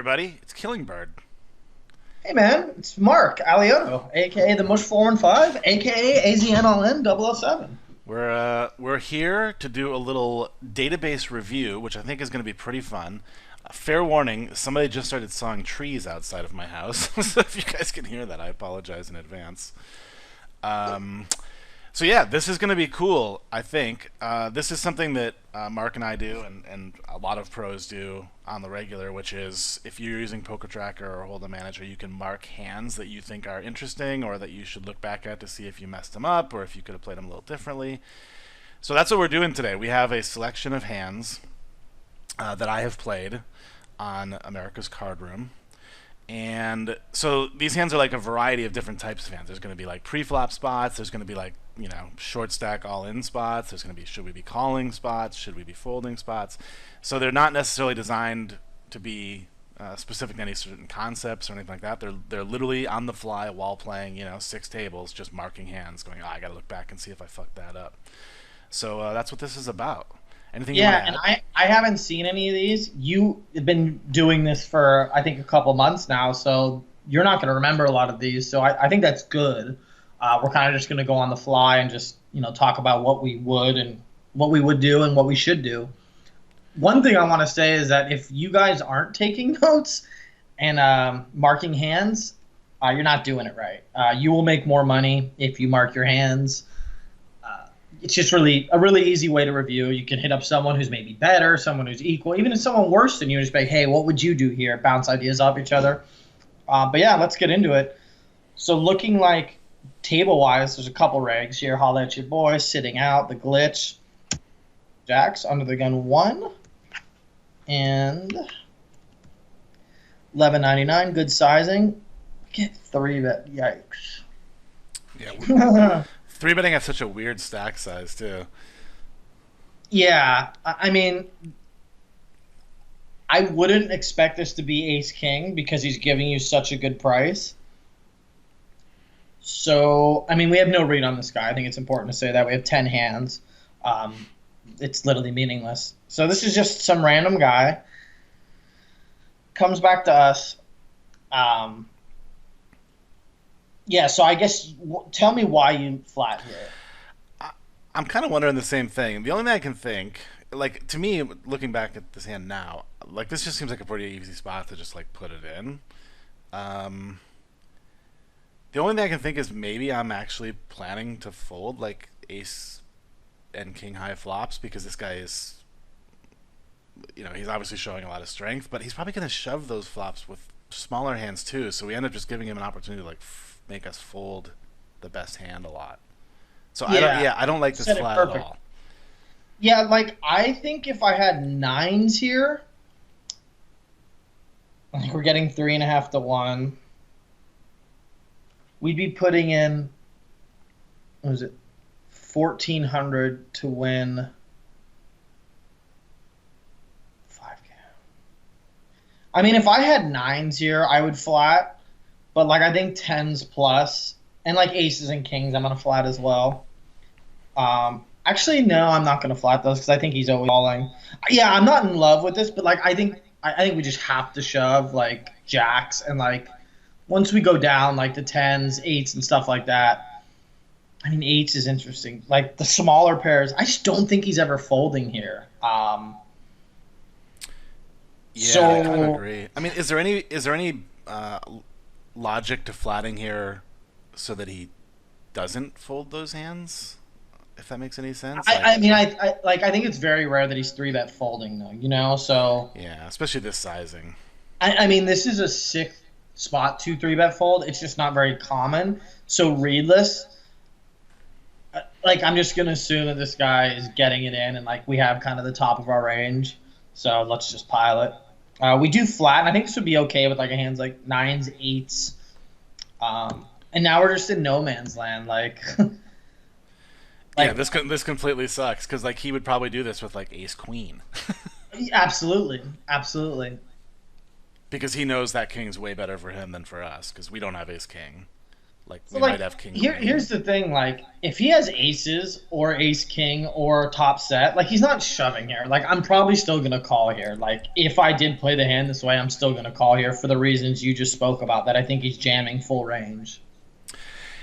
everybody. It's Killingbird. Hey man, it's Marc Alioto, aka the Mush 415, aka AZNLN 007. We're here to do a little database review, which I think is going to be pretty fun. Fair warning: somebody just started sawing trees outside of my house, so if you guys can hear that, I apologize in advance. Um, so yeah, this is going to be cool. I think this is something that Mark and I do, and a lot of pros do on the regular, which is if you're using PokerTracker or Hold'em Manager, you can mark hands that you think are interesting or that you should look back at to see if you messed them up or if you could have played them a little differently. So that's what we're doing today. We have a selection of hands that I have played on America's Card Room. And so these hands are like a variety of different types of hands. There's going to be like pre-flop spots. There's going to be like, short stack all-in spots. There's going to be should we be calling spots? Should we be folding spots? So they're not necessarily designed to be specific to any certain concepts or anything like that. They're literally on the fly while playing, six tables, just marking hands, going, I got to look back and see if I fucked that up. So that's what this is about. Anything you want to Yeah, and add? I haven't seen any of these. You have been doing this for, I think, a couple months now, so you're not going to remember a lot of these. So I think that's good. We're kind of just going to go on the fly and just, talk about what we would do and what we should do. One thing I want to say is that if you guys aren't taking notes and marking hands, you're not doing it right. You will make more money if you mark your hands. It's just really a really easy way to review. You can hit up someone who's maybe better, someone who's equal, even if someone worse than you, just be like, hey, what would you do here? Bounce ideas off each other. But yeah, let's get into it. So looking like table-wise, there's a couple regs here. Holla at your boy, sitting out, the glitch. Jacks, under the gun 1. And 11.99, good sizing. Get 3-bet, yikes. Yeah, three betting at such a weird stack size too. Yeah, I mean, I wouldn't expect this to be ace king because he's giving you such a good price. So, I mean, we have no read on this guy. I think it's important to say that. We have 10 hands. It's literally meaningless. So this is just some random guy. Comes back to us. Yeah, so I guess tell me why you flat here. I'm kind of wondering the same thing. The only thing I can think, like to me, looking back at this hand now, like this just seems like a pretty easy spot to just like put it in. The only thing I can think is maybe I'm actually planning to fold like ace and king high flops because this guy is, he's obviously showing a lot of strength, but he's probably going to shove those flops with smaller hands too. So we end up just giving him an opportunity to like make us fold the best hand a lot. So I don't like this flat at all. Yeah, like I think if I had 9s here, I think we're getting 3.5 to 1. We'd be putting in, what was it, 1,400 to win 5K. I mean, if I had 9s here, I would flat, but like I think 10s plus, and like aces and kings, I'm gonna flat as well. Actually, no, I'm not gonna flat those because I think he's always calling. Yeah, I'm not in love with this, but like I think we just have to shove like jacks and like once we go down like the 10s, 8s, and stuff like that. I mean, 8s is interesting. Like the smaller pairs, I just don't think he's ever folding here. Yeah, So I kind of agree. I mean, is there any logic to flatting here so that he doesn't fold those hands? If that makes any sense. I mean, I think it's very rare that he's 3-bet folding though. So yeah, especially this sizing. I mean, this is a sick spot to 3-bet fold. It's just not very common. So readless. Like I'm just gonna assume that this guy is getting it in, and like we have kind of the top of our range. So let's just pile it. We do flat, and I think this would be okay with like a hands like 9s, 8s. And now we're just in no man's land. Like, Yeah, this completely sucks because like he would probably do this with like ace queen absolutely, absolutely. because he knows that king's way better for him than for us because we don't have ace king. Like So we might like have king here's queen. the thing, like if he has aces or ace king or top set, like he's not shoving here. Like I'm probably still gonna call here. Like if I did play the hand this way, I'm still gonna call here for the reasons you just spoke about, that I think he's jamming full range.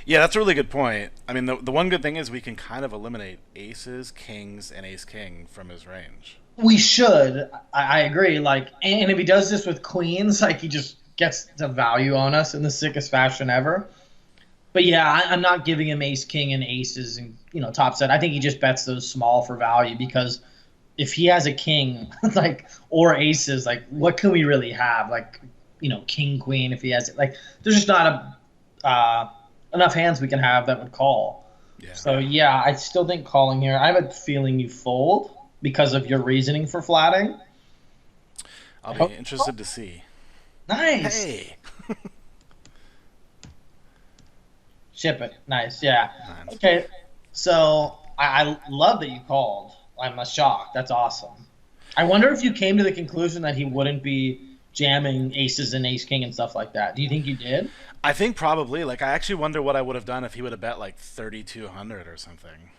Yeah, that's a really good point. I mean, the one good thing is we can kind of eliminate aces, kings, and ace king from his range. We should. I agree. Like, and if he does this with queens, like he just gets the value on us in the sickest fashion ever. But yeah, I'm not giving him ace king and aces and top set. I think he just bets those small for value, because if he has a king like or aces, like what can we really have? Like king queen, if he has it. Like there's just not enough hands we can have that would call. Yeah, So yeah, I still think calling here. I have a feeling you fold because of your reasoning for flatting. I'll I be hope. interested to see. Nice. Hey, Ship it. Nice. Yeah. nice. Okay. So I love that you called. I'm shocked. That's awesome. I wonder if you came to the conclusion that he wouldn't be jamming aces and ace king and stuff like that. Do you think you did? I think probably. Like, I actually wonder what I would have done if he would have bet like 3,200 or something.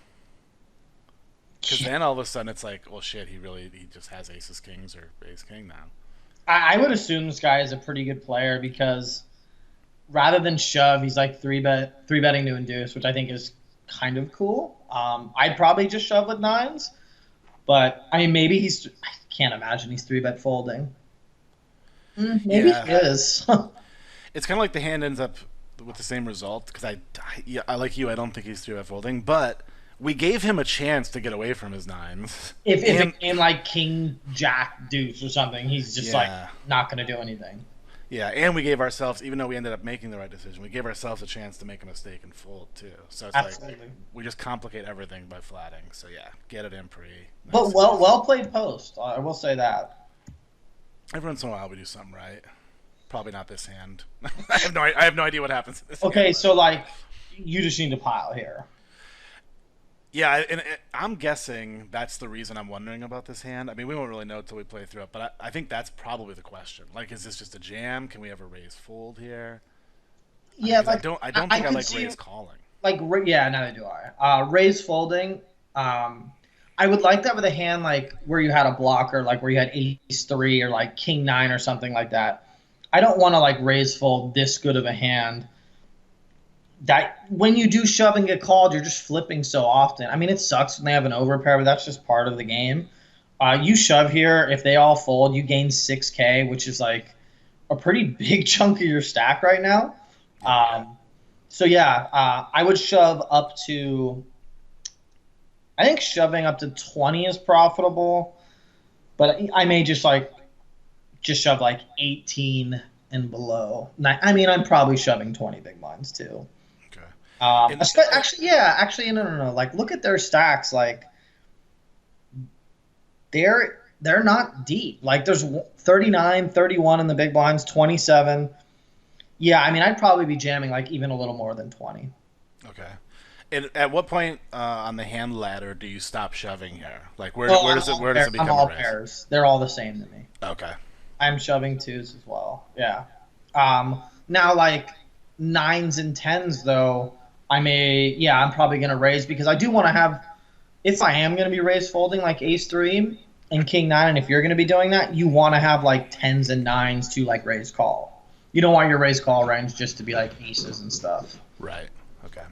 Because then all of a sudden it's like, well, shit, he just has aces, kings, or ace king now. I would assume this guy is a pretty good player, because rather than shove, he's like three betting to induce, which I think is kind of cool. I'd probably just shove with nines, but I mean maybe I can't imagine he's three bet folding. Maybe Yeah, he is. it's kind of like the hand ends up with the same result. Because yeah, I like you. I don't think he's three bet folding, but we gave him a chance to get away from his nines. If And it came like king jack deuce or something, he's just like yeah, not gonna do anything. yeah, and we gave ourselves, even though we ended up making the right decision, we gave ourselves a chance to make a mistake and fold too. So it's like Absolutely. we just complicate everything by flatting. So yeah, get it in pretty But nice and easy. well played post. I will say that. Every once in a while we do something right. Probably not this hand. I have no idea what happens in this hand. Okay, But so like you just need to pile here. yeah, and I'm guessing that's the reason I'm wondering about this hand. I mean, we won't really know until we play through it, but I think that's probably the question. Like, is this just a jam? Can we ever raise fold here? I mean, Yeah, because like I don't think I could like see raise calling. like yeah, neither do I. Raise folding. I would like that with a hand like where you had a blocker, like where you had ace three or like king nine or something like that. I don't want to like raise fold this good of a hand. That when you do shove and get called, you're just flipping so often. I mean, it sucks when they have an overpair, but that's just part of the game. You shove here, if they all fold, you gain 6K, which is like a pretty big chunk of your stack right now. Yeah, So yeah, I would shove up to. I think shoving up to 20 is profitable, but I may just shove like 18 and below. I mean, I'm probably shoving 20 big blinds too. okay. And Actually, yeah, actually, no. Like, look at their stacks. Like, they're not deep. Like, there's 39, 31 in the big blinds, 27. Yeah, I mean, I'd probably be jamming like even a little more than 20. okay. And at what point on the hand ladder do you stop shoving here? Like, Oh, where does it I'm become a all raise? pairs. They're all the same to me. Okay. I'm shoving twos as well. Yeah. Now like nines and tens though, I'm probably gonna raise, because I do want to have, if I am gonna be raise folding like ace three and king nine, and if you're gonna be doing that, you want to have like tens and nines to like raise call. You don't want your raise call range just to be like aces and stuff. Right. Okay.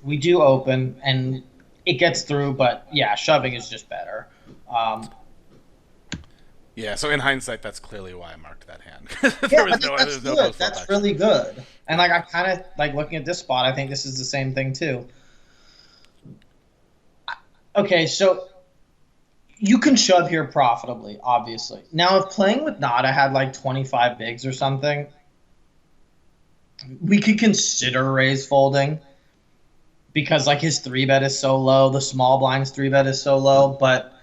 We do open and it gets through, but yeah, shoving is just better. Um, Yeah. So in hindsight, that's clearly why I marked that hand. Yeah, there I was think no that's there's no good. post flop That's action. really good. And like I kind of like looking at this spot. I think this is the same thing too. Okay, so you can shove here profitably, obviously. Now, if playing with Nada had like 25 bigs or something, we could consider raise folding, because like his three bet is so low, the small blind's three bet is so low. But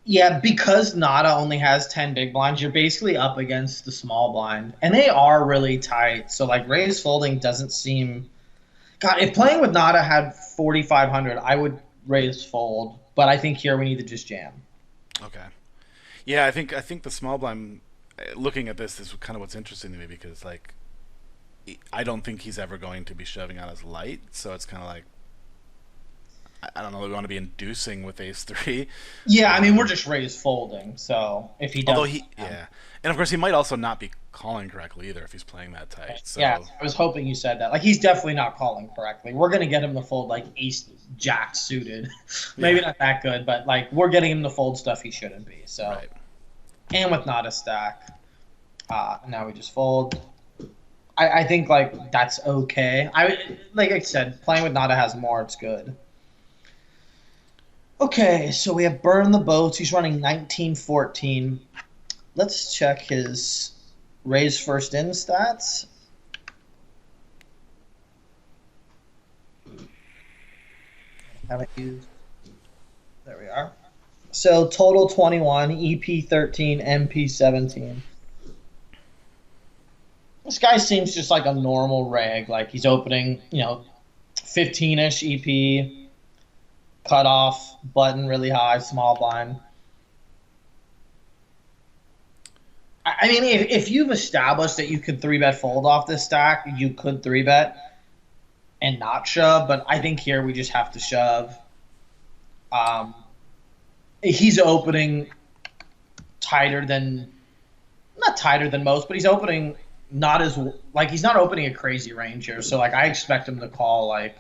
yeah, because Nada only has 10 big blinds, you're basically up against the small blind, and they are really tight. So like raise folding doesn't seem. God, if playing with Nada had 4,500, I would raise fold. But I think here we need to just jam. Okay. Yeah, I think the small blind. Looking at this is kind of what's interesting to me, because like I don't think he's ever going to be shoving out his light, so it's kind of like I don't know that we want to be inducing with ace three. Yeah, I mean we're Um, just raised folding, so if he Although doesn't, yeah, and of course he might also not be calling correctly either if he's playing that tight. yeah, So I was hoping you said that. Like he's definitely not calling correctly. We're gonna get him to fold like ace jack suited. Maybe yeah, not that good, but like we're getting him to fold stuff he shouldn't be. So right. and with not a stack, now we just fold. I think like that's okay. Like I said, playing with Nada has more. It's good. Okay, so we have Burn the Boats. He's running 1914. Let's check his raise first in stats. Haven't used. There we are. So total 21, EP 13, MP 17. This guy seems just like a normal reg. Like he's opening, 15-ish EP, cutoff, button really high, small blind. I mean, if you've established that you could 3-bet fold off this stack, you could 3-bet and not shove, but I think here we just have to shove. Um, he's opening tighter than, not tighter than most, but he's opening not as, like, he's not opening a crazy range here. So, like, I expect him to call, like,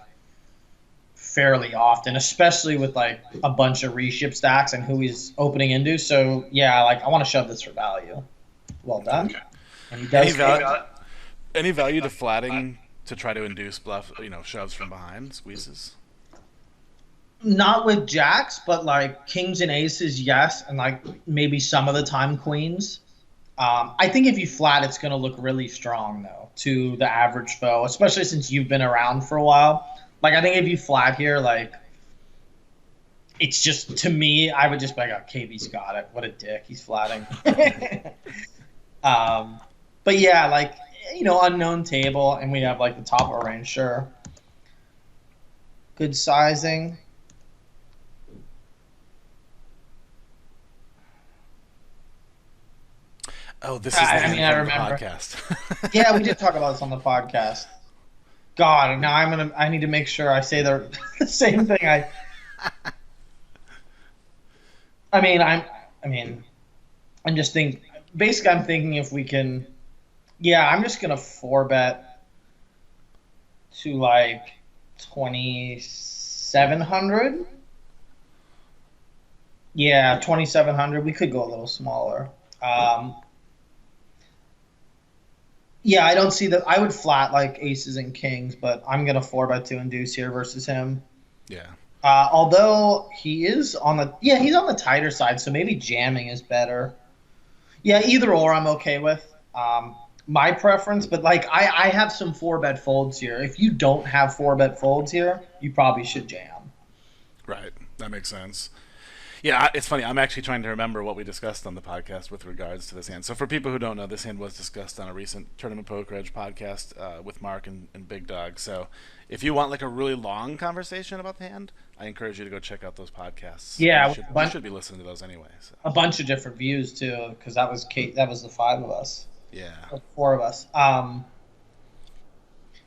fairly often, especially with, like, a bunch of reship stacks and who he's opening into. So, yeah, like, I want to shove this for value. Well done. Okay. And he Any does. any value to flatting to try to induce bluff, shoves from behind, squeezes? Not with jacks, but like kings and aces, yes, and like maybe some of the time queens. I think if you flat, it's going to look really strong though to the average foe, especially since you've been around for a while. Like I think if you flat here, like it's just to me, I would just be like, oh, KB's got it. What a dick, he's flatting. But yeah, like unknown table, and we have like the top of our range, sure. Good sizing. Oh, this is the I mean, I from the remember. podcast. Yeah, we did talk about this on the podcast. God, now I need to make sure I say the, the same thing. I'm just thinking. Basically, I'm thinking if we can. Yeah, I'm just gonna 4-bet to like 2,700. Yeah, 2,700. We could go a little smaller. Yeah, I don't see that. I would flat like aces and kings, but I'm gonna 4-bet to induce here versus him. Yeah. Although he's on the tighter side, so maybe jamming is better. Yeah, either or I'm okay with. My preference, but like I have some 4-bet folds here. If you don't have 4-bet folds here, you probably should jam. Right. That makes sense. Yeah, it's funny. I'm actually trying to remember what we discussed on the podcast with regards to this hand. So, for people who don't know, this hand was discussed on a recent Tournament Poker Edge podcast with Mark and Big Dog. So, if you want like a really long conversation about the hand, I encourage you to go check out those podcasts. Yeah, you should be listening to those anyway. So. a bunch of different views too, because that was Kate. That was the 5 of us. Yeah. Or 4 of us.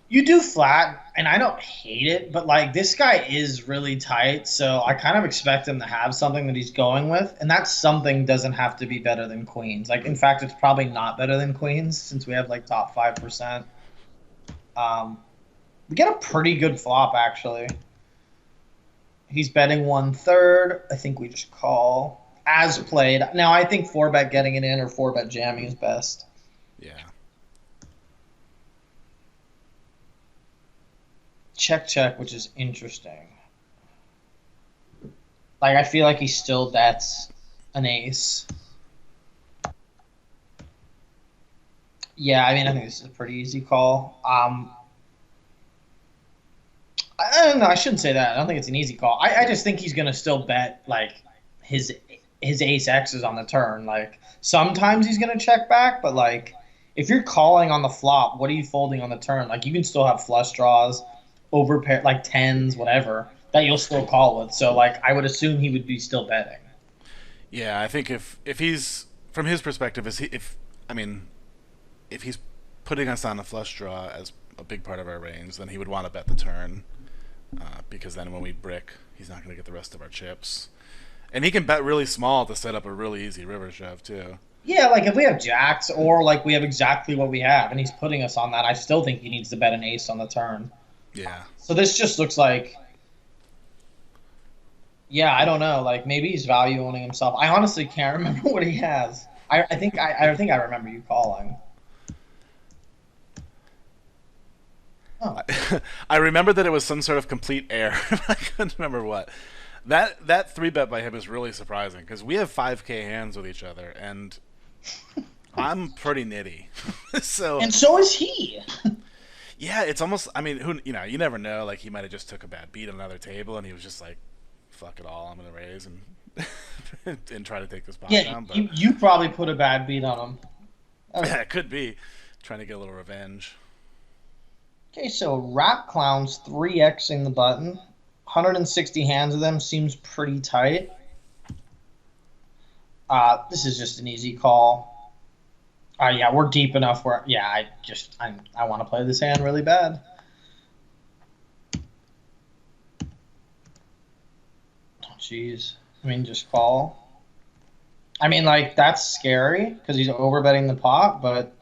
You do flat, and I don't hate it, but like this guy is really tight, so I kind of expect him to have something that he's going with, and that something doesn't have to be better than queens. Like, in fact, it's probably not better than queens since we have like top 5%. We get a pretty good flop actually. He's betting 1/3. I think we just call as played. Now I think 4-bet getting it in or 4-bet jamming is best. Yeah. Check, which is interesting. Like, I feel like he still bets an ace. Yeah, I mean, I think this is a pretty easy call. I don't know. I shouldn't say that. I don't think it's an easy call. I just think he's gonna still bet like his ace X's on the turn. Like sometimes he's gonna check back, but like if you're calling on the flop, what are you folding on the turn? Like you can still have flush draws, overpair like tens, whatever that you'll still call with. So like I would assume he would be still betting. Yeah, I think if he's from his perspective, if he's putting us on a flush draw as a big part of our range, then he would want to bet the turn, because then when we brick, he's not going to get the rest of our chips. And he can bet really small to set up a really easy river shove too. Yeah, like if we have jacks or like we have exactly what we have and he's putting us on that, I still think he needs to bet an ace on the turn. Yeah. So this just looks like, yeah, I don't know. Like maybe he's value owning himself. I honestly can't remember what he has. I think I remember you calling. Oh. I remember that it was some sort of complete error. I couldn't remember what. That 3-bet by him is really surprising because we have 5K hands with each other, and I'm pretty nitty. And so is he. Yeah, it's almost. I mean, you never know. Like he might have just took a bad beat on another table, and he was just like, "Fuck it all, I'm gonna raise and and try to take this pot down." But you probably put a bad beat on him. Yeah, it could be trying to get a little revenge. Okay, so Rap Clown's 3xing the button. 160 hands of them seems pretty tight. This is just an easy call. Yeah, we're deep enough where I want to play this hand really bad. Oh, jeez. I mean, just call. I mean, like that's scary because he's overbetting the pot, but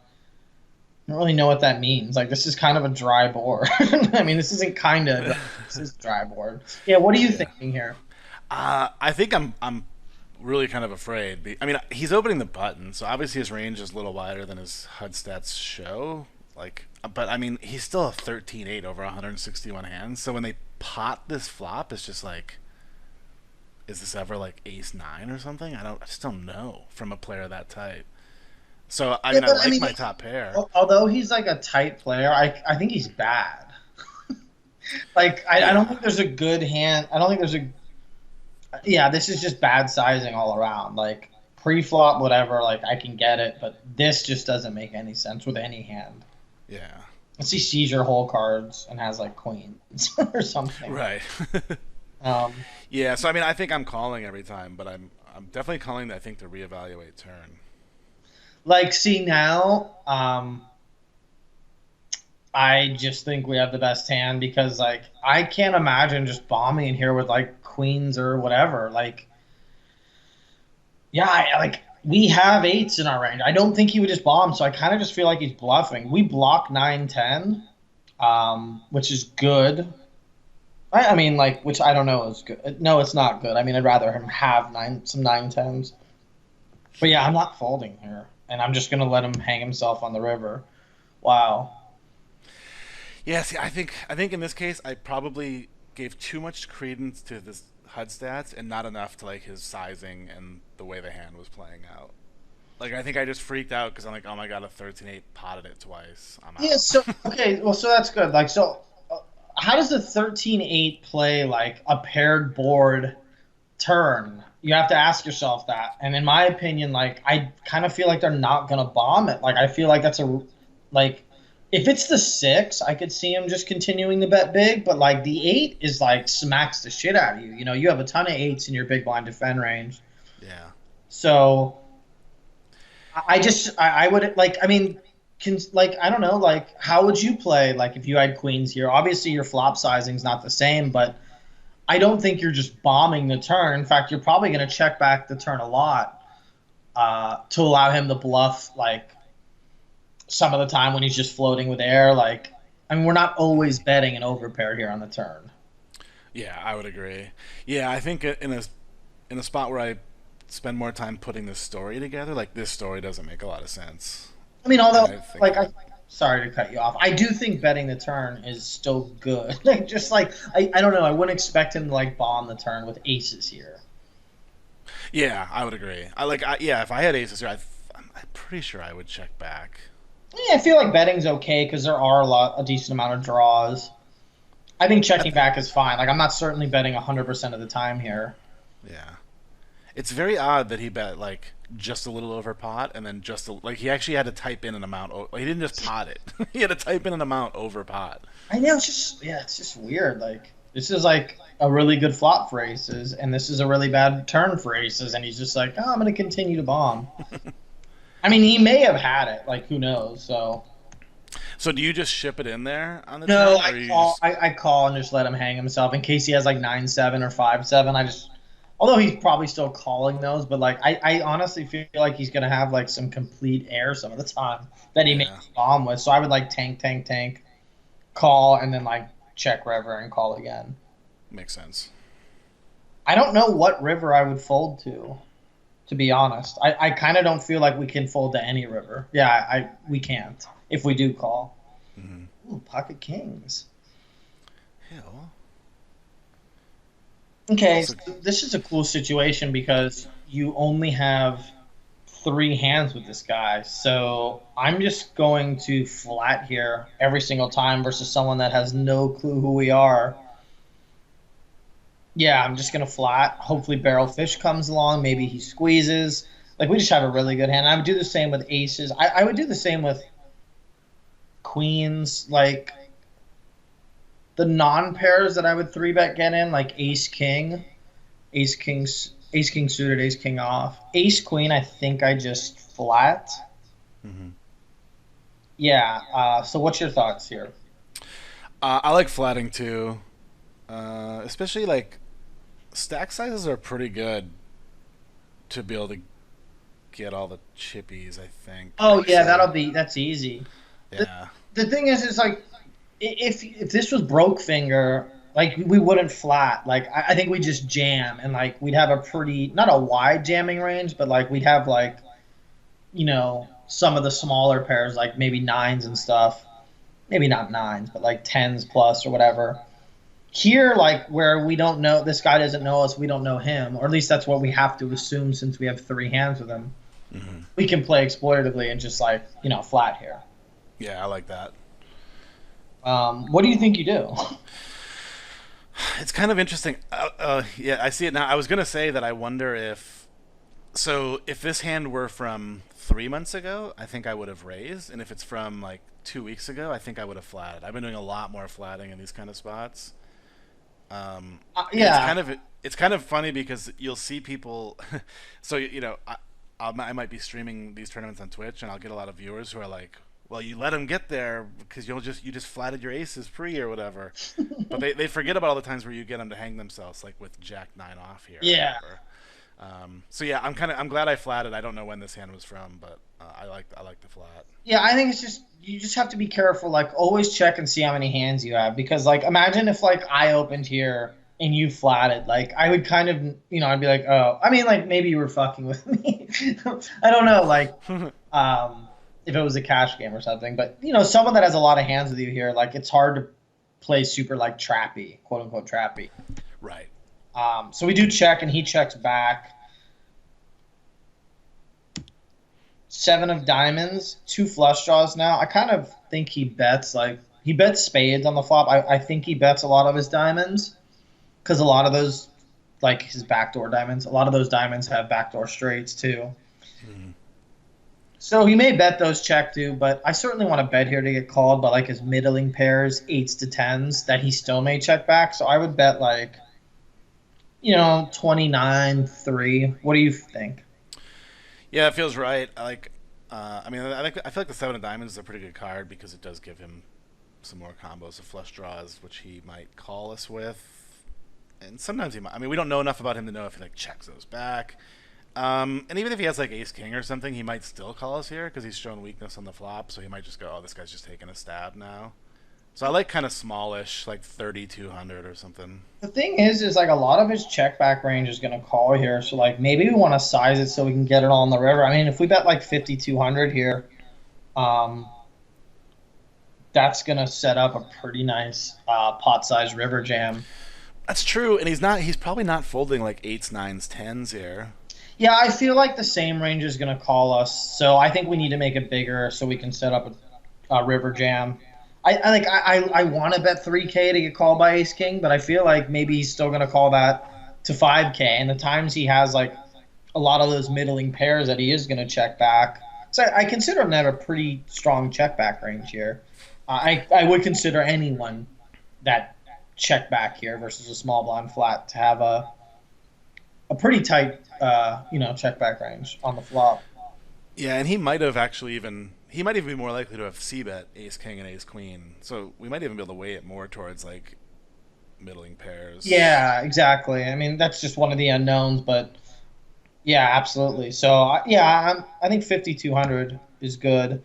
I don't really know what that means. Like, this is kind of a dry board. I mean, this isn't kind of. This is dry board. Yeah, what are you thinking here? I think I'm really kind of afraid. I mean, he's opening the button, so obviously his range is a little wider than his HUD stats show. Like, but I mean, he's still a 13-8 over 161 hands. So when they pot this flop, it's just like, is this ever like ace-9 or something? I just don't know from a player that type. So I mean, my top pair. Although he's like a tight player, I think he's bad. Like I don't think there's a good hand. I don't think there's a. Yeah, this is just bad sizing all around. Like pre-flop, whatever. Like I can get it, but this just doesn't make any sense with any hand. Yeah. Unless he sees your whole cards and has like queens or something. Right. Yeah. So I mean, I think I'm calling every time, but I'm definitely calling. I think to reevaluate turn. Like, see now, I just think we have the best hand because, like, I can't imagine just bombing in here with, like, queens or whatever. Like, yeah, we have 8s in our range. I don't think he would just bomb, so I kind of just feel like he's bluffing. We block 9-10, which is good. I mean, like, which I don't know is good. No, it's not good. I mean, I'd rather him have some 9-10s. But, yeah, I'm not folding here. And I'm just going to let him hang himself on the river. Wow. Yeah, see, I think in this case, I probably gave too much credence to this HUD stats and not enough to, like, his sizing and the way the hand was playing out. Like, I think I just freaked out because I'm like, oh my god, a 13-8 potted it twice. I'm out. Yeah, so, okay, well, so that's good. Like, so how does the 13-8 play, like, a paired board turn? You have to ask yourself that. And in my opinion, like, I kind of feel like they're not going to bomb it. Like, I feel like that's like, if it's the 6, I could see him just continuing to bet big. But, like, the 8 is, like, smacks the shit out of you. You know, you have a ton of 8s in your big blind defend range. Yeah. So, I would, like, I mean, I don't know, like, how would you play, like, if you had queens here? Obviously, your flop sizing's not the same, but I don't think you're just bombing the turn. In fact, you're probably going to check back the turn a lot to allow him to bluff, like, some of the time when he's just floating with air. Like, I mean, we're not always betting an overpair here on the turn. Yeah, I would agree. Yeah, I think in a spot where I spend more time putting this story together, like, this story doesn't make a lot of sense. I mean, although, sorry to cut you off. I do think betting the turn is still good. Like, just like, I don't know. I wouldn't expect him to, like, bomb the turn with aces here. Yeah, I would agree. If I had aces here, I'm pretty sure I would check back. Yeah, I feel like betting's okay because there are a decent amount of draws. I think checking back is fine. Like, I'm not certainly betting 100% of the time here. Yeah. It's very odd that he bet, like, just a little over pot and then he actually had to type in an amount. He didn't just pot it. He had to type in an amount over pot. I know. It's just weird. Like, this is, like, a really good flop for aces, and this is a really bad turn for aces, and he's just like, oh, I'm going to continue to bomb. I mean, he may have had it. Like, who knows? So, So do you just ship it in there on the No, turn, or you just? I call and just let him hang himself in case he has like 9-7 or 5-7. I just, although he's probably still calling those, but like I honestly feel like he's gonna have like some complete air some of the time that he Yeah, makes bomb with. So I would like tank, call, and then like check river and call again. makes sense. I don't know what river I would fold to be honest. I kind of don't feel like we can fold to any river. Yeah, we can't if we do call. Hmm. Ooh, pocket kings. Hell. Okay, So so this is a cool situation because you only have three hands with this guy. So I'm just going to flat here every single time versus someone that has no clue who we are. Yeah, I'm just gonna flat. Hopefully, barrel fish comes along. Maybe he squeezes. Like we just have a really good hand. I would do the same with aces. I would do the same with queens. Like the non pairs that I would three bet get in, like ace king suited, ace king off, ace queen. I think I just flat. hmm Yeah. So what's your thoughts here? I like flatting too, especially like stack sizes are pretty good to be able to get all the chippies. I think Oh yeah, so. that's easy. The, Yeah. the thing is like if this was broke finger, like we wouldn't flat. Like I think we just jam and like we'd have a pretty not a wide jamming range, but like we'd have like some of the smaller pairs like maybe nines and stuff. Maybe not nines, but like tens plus or whatever. Here, like where we don't know this guy doesn't know us, we don't know him, or at least that's what we have to assume since we have three hands with him. Hmm. We can play exploitatively and just like flat here. Yeah, I like that. What do you think you do? It's kind of interesting. Yeah, I see it now. I was gonna say that I wonder if if this hand were from 3 months ago, I think I would have raised, and if it's from like 2 weeks ago, I think I would have flatted. I've been doing a lot more flatting in these kind of spots. And Yeah, it's kind of funny because you'll see people. So I might be streaming these tournaments on Twitch, and I'll get a lot of viewers who are like, "Well, you let them get there because you just flatted your aces pre or whatever," but they forget about all the times where you get them to hang themselves, like with Jack nine off here or yeah, whatever. So yeah, I'm glad I flatted. I don't know when this hand was from, but I like the flat. yeah. I think it's just you just have to be careful. Like always check and see how many hands you have because like imagine if like I opened here and you flatted. Like I would kind of I'd be like, oh, I mean like maybe you were fucking with me. I don't know. Like if it was a cash game or something. But someone that has a lot of hands with you here, like it's hard to play super like trappy, quote unquote trappy. Right. So we do check, and he checks back. Seven of diamonds, two flush draws now. I kind of think he bets like he bets spades on the flop. I think he bets a lot of his diamonds because a lot of those like his backdoor diamonds. A lot of those diamonds have backdoor straights too. Mhm. So he may bet those check too, but I certainly want to bet here to get called by like his middling pairs, eights to tens, that he still may check back. So I would bet like 29-3. What do you think? Yeah, it feels right. I like. I mean, I feel like the seven of diamonds is a pretty good card because it does give him some more combos of flush draws, which he might call us with, and sometimes he might. I mean, we don't know enough about him to know if he like checks those back. And even if he has like ace king or something, he might still call us here because he's shown weakness on the flop. So he might just go, "Oh, this guy's just taking a stab now." So I like kind of smallish, like 3,200 or something. The thing is like a lot of his check back range is going to call here. So like maybe we want to size it so we can get it all in the river. I mean, if we bet like 5,200 here, um, that's going to set up a pretty nice pot size river jam. That's true, and he's not. He's probably not folding like eights, nines, tens here. Yeah, I feel like the same range is going to call us. So I think we need to make it bigger so we can set up a river jam. I want to bet 3K to get called by Ace King, but I feel like maybe he's still going to call that to 5K. And the times he has like a lot of those middling pairs that he is going to check back. So I consider him to have a pretty strong check back range here. I would consider anyone that check back here versus a small blind flat to have a pretty tight check back range on the flop. Yeah, and he might have actually even He might even be more likely to have c-bet ace king and ace queen. So we might even be able to weigh it more towards like middling pairs. Yeah, exactly. I mean, that's just one of the unknowns, but yeah, absolutely. So yeah, I think 5,200 is good.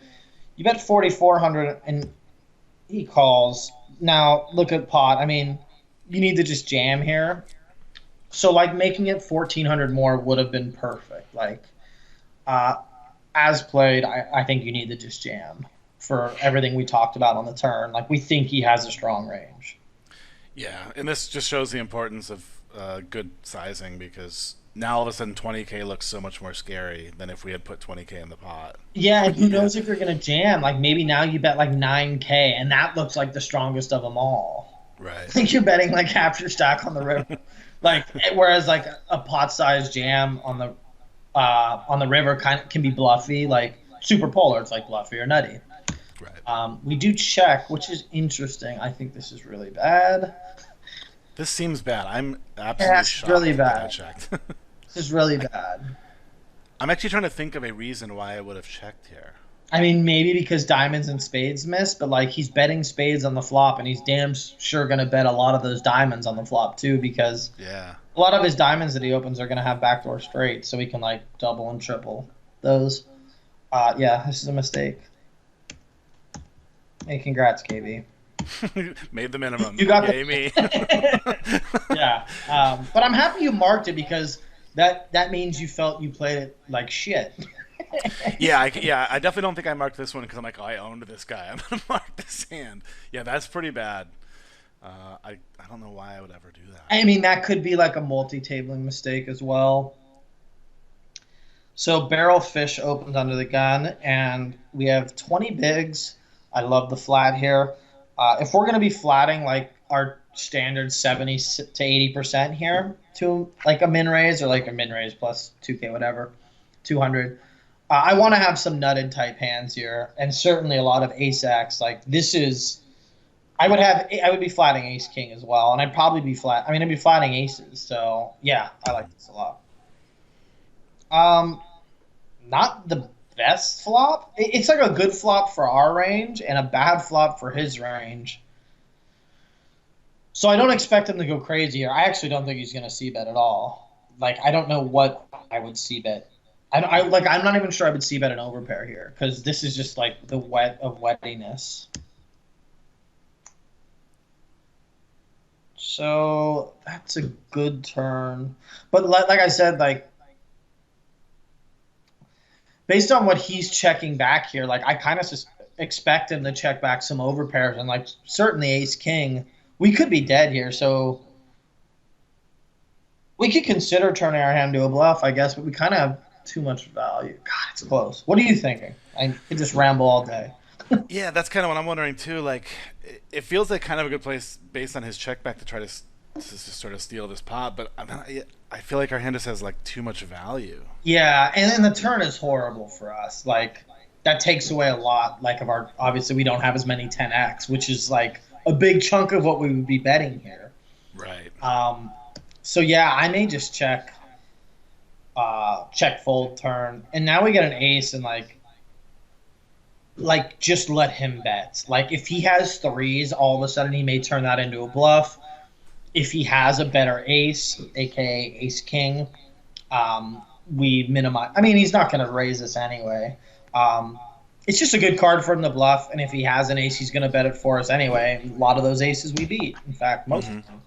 You bet 4,400 and he calls. Now look at pot. I mean, you need to just jam here. So like making it 1,400 more would have been perfect. Like uh, as played, I think you need to just jam for everything we talked about on the turn. Like we think he has a strong range. Yeah, and this just shows the importance of good sizing because now all of a sudden 20k looks so much more scary than if we had put 20k in the pot. Yeah, and who Yeah, knows if you're gonna jam? Like maybe now you bet like 9K, and that looks like the strongest of them all. I right. think you're betting like capture stack on the river, like whereas like a pot size jam on the river kind of can be bluffy, like super polar. It's like bluffy or nutty. Right. We do check, which is interesting. I think this is really bad. This seems bad. I'm Yeah, absolutely it's really shocked that I bad. checked. This is really bad. I'm actually trying to think of a reason why I would have checked here. I mean, maybe because diamonds and spades miss, but like he's betting spades on the flop, and he's damn sure gonna bet a lot of those diamonds on the flop too, because Yeah. a lot of his diamonds that he opens are gonna have backdoor straight, so he can like double and triple those. Yeah, this is a mistake. Hey, congrats, KB. Made the minimum. You got Yay me. yeah, but I'm happy you marked it because that means you felt you played it like shit. Yeah, I definitely don't think I marked this one because I'm like, oh, I owned this guy. I'm gonna mark this hand. Yeah, that's pretty bad. I don't know why I would ever do that. I mean, that could be like a multi-tabling mistake as well. So barrel fish opens under the gun, and we have 20 bigs. I love the flat here. If we're going to be flatting like our standard 70 to 80% here to like a min raise or like a min raise plus 2K, whatever, 200, I want to have some nutted type hands here, and certainly a lot of ace x. Like this is, I would be flatting ace king as well, and I'd probably be I'd be flatting aces. So yeah, I like this a lot. Not the best flop. It's like a good flop for our range and a bad flop for his range. So I don't expect him to go crazy here. I actually don't think he's going to c-bet at all. Like I don't know what I would c-bet. I'm not even sure I would c-bet an overpair here because this is just like the wet of wettiness. So that's a good turn, but like I said, like based on what he's checking back here, like I kind of expect him to check back some overpairs and like certainly ace king. We could be dead here, so we could consider turning our hand to a bluff, I guess, but we kind of have too much value. God, it's close. What are you thinking? I could just ramble all day. Yeah, that's kind of what I'm wondering too. Like, it feels like kind of a good place based on his check back to try to sort of steal this pot, but I feel like our hand just has like too much value. Yeah, and then the turn is horrible for us. Like that takes away a lot. Like of our obviously we don't have as many 10x, which is like a big chunk of what we would be betting here. Right. So yeah, I may just check fold turn, and now we get an ace and like just let him bet. Like if he has threes, all of a sudden he may turn that into a bluff. If he has a better ace, aka ace king, we minimize. I mean, he's not going to raise this anyway. It's just a good card for him to bluff, and if he has an ace, he's going to bet it for us anyway. A lot of those aces we beat. In fact, most of them.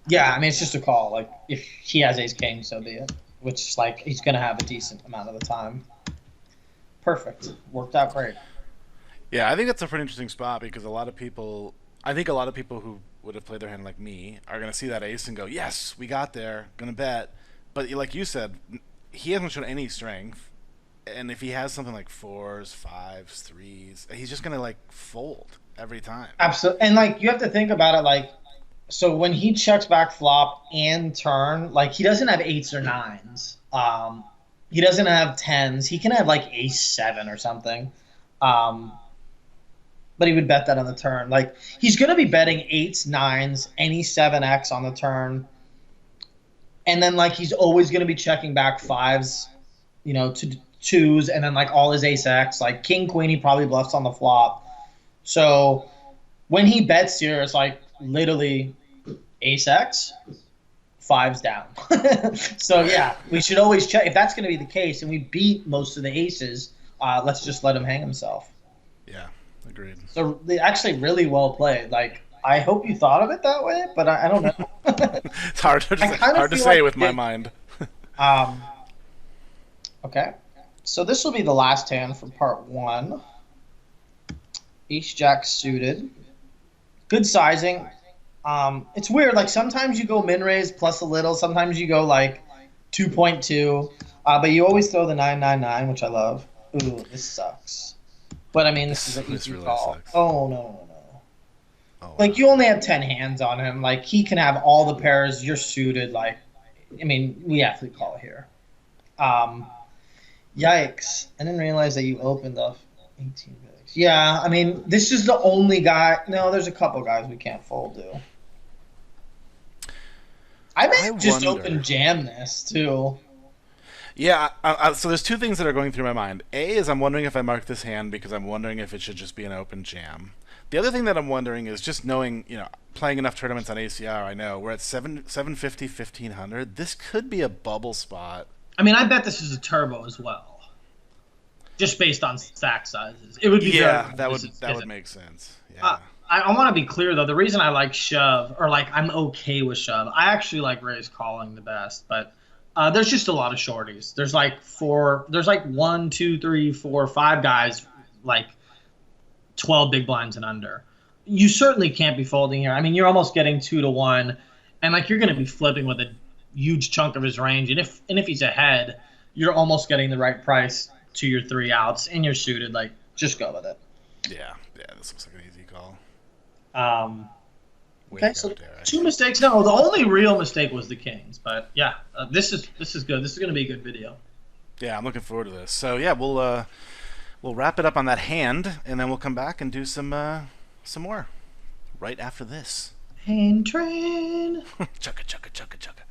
Yeah, I mean, it's just a call. Like if he has ace king, so be it. Which like he's going to have a decent amount of the time. Perfect. Worked out great. Yeah, I think that's a pretty interesting spot because I think a lot of people who would have played their hand like me are going to see that ace and go, yes, we got there, going to bet. But like you said, he hasn't shown any strength. And if he has something like fours, fives, threes, he's just going to like fold every time. Absolutely. And like you have to think about it like, so when he checks back flop and turn, like he doesn't have eights or nines. He doesn't have tens. He can have like ace seven or something. But he would bet that on the turn. Like he's going to be betting eights, nines, any 7x on the turn. And then like he's always going to be checking back fives, to twos and then like all his ace X, like king queen, he probably bluffs on the flop. So when he bets here, it's like literally ace X, fives down. So yeah, we should always check if that's going to be the case, and we beat most of the aces. Let's just let him hang himself. Yeah, agreed. So they actually really well played. Like I hope you thought of it that way, but I don't know. It's hard to say with my mind. Um, okay, so this will be the last hand for part one. Ace Jack suited. Good sizing. It's weird. Like sometimes you go min raise plus a little. Sometimes you go like 2.2. But you always throw the 999, which I love. Ooh, this sucks. But I mean, this is an easy really call. sucks. Oh no. Oh, Like you only have 10 hands on him. Like he can have all the pairs. You're suited. Like, I mean, we have to call here. Yikes! I didn't realize that you opened up 18 bigs. Yeah, I mean, this is the only guy. No, there's a couple guys we can't fold to. I may just open jam this too. Yeah, so there's two things that are going through my mind. A is I'm wondering if I mark this hand because I'm wondering if it should just be an open jam. The other thing that I'm wondering is just knowing, playing enough tournaments on ACR, I know we're at 750, 1500. This could be a bubble spot. I mean, I bet this is a turbo as well, just based on stack sizes. It would be that would make sense. Yeah. I want to be clear though. The reason I like shove, or like I'm okay with shove, I actually like raise calling the best, but there's just a lot of shorties. There's like 1, 2, 3, 4, 5 guys like 12 big blinds and under. You certainly can't be folding here. I mean, you're almost getting 2-1, and like you're going to be flipping with a huge chunk of his range. And if he's ahead, you're almost getting the right price to your 3 outs, and you're suited. Like, just go with it. Yeah, this looks like an easy call. Okay, so 2 mistakes. No, the only real mistake was the kings. But yeah, this is good. This is going to be a good video. Yeah, I'm looking forward to this. So yeah, we'll wrap it up on that hand, and then we'll come back and do some more right after this. Hand train. Chugga chugga chugga chugga.